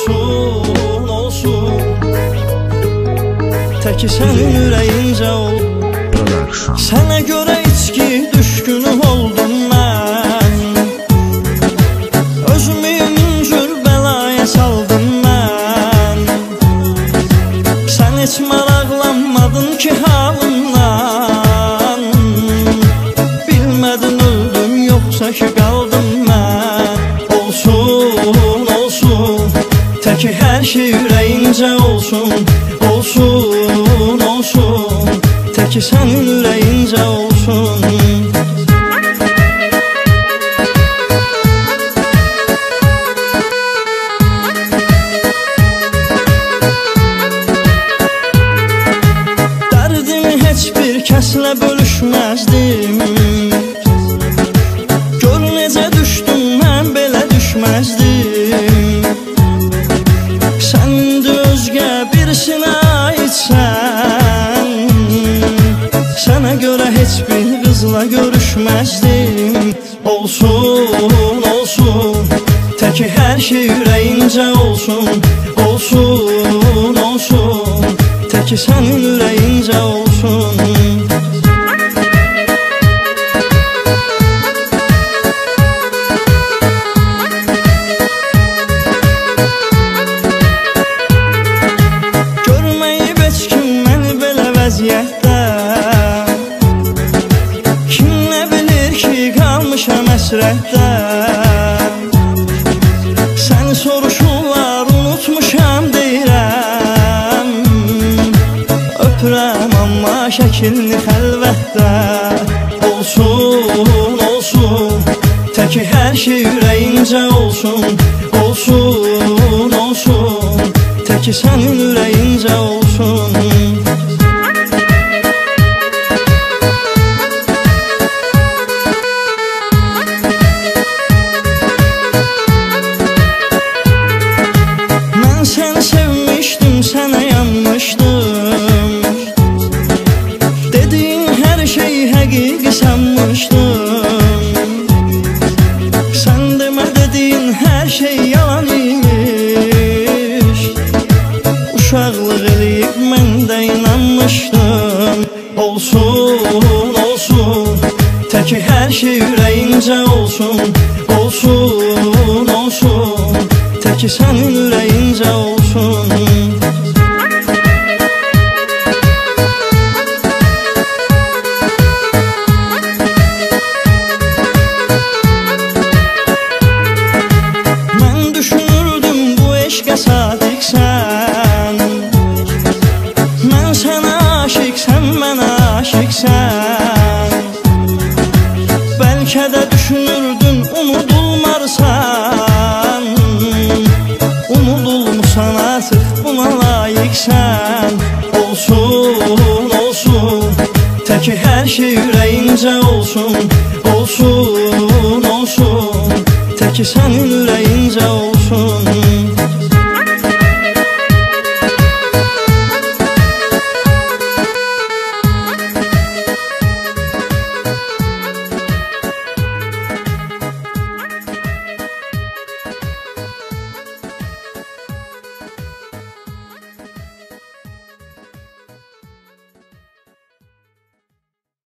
olsun, olsun. Təki sənin ürəyincə ol. Sənə görə içki düşkünü oldum mən. Özümü min cür bəlaya saldım mən. Sən heç maraqlanmadın ki halımdan. Bilmədin öldüm yoxsa ki qaldım mən. Olsun, olsun. Təki hər şey ürəyincə olsun. Olsun, olsun. Təki sənin ürəyincə olsun. Dərdimi heç bir kəslə bölüşməzdim. Gör necə düşdüm, mən belə düşməzdim. Sən indi özgə birisinə aidsən. Sənə görə heç bir qızla görüşməzdim. Olsun, olsun. Təki hər şey ürəyincə olsun. Olsun, olsun. Təki sənin ürəyincə olsun. Görməyib heç kim məni belə vəziyyətdə. Kim nə bilir ki qalmışam əsrətdə. Səni soruşurlar unutmuşam deyirəm. Öpürəm amma şəklini xəlvətdə. Olsun, olsun. Təki hər şey ürəyincə olsun. Olsun, olsun. Təki sənin ürəyincə olsun. Mən səni sevmişdim, sənə yanmışdım. Dediyin hər şey həqiqi sanmışdım. Sən demə dediyin hər şey yalan imiş. Uşaqlıq eləyib mən də inanmışdım. Olsun, olsun. Təki hər şey ürəyincə olsun. Olsun, olsun. Təki sənin ürəyincə olsun. Mən düşünürdüm bu eşqə sadiqsən. Mən sənə aşiqsən, mənə aşiqsən. Bəlkə də düşünürdün unudulmarsan. Unudulmusan artıq buna layiqsən. Olsun, olsun. Təki hər şey ürəyincə olsun. Olsun, olsun. Təki sənin ürəyincə olsun.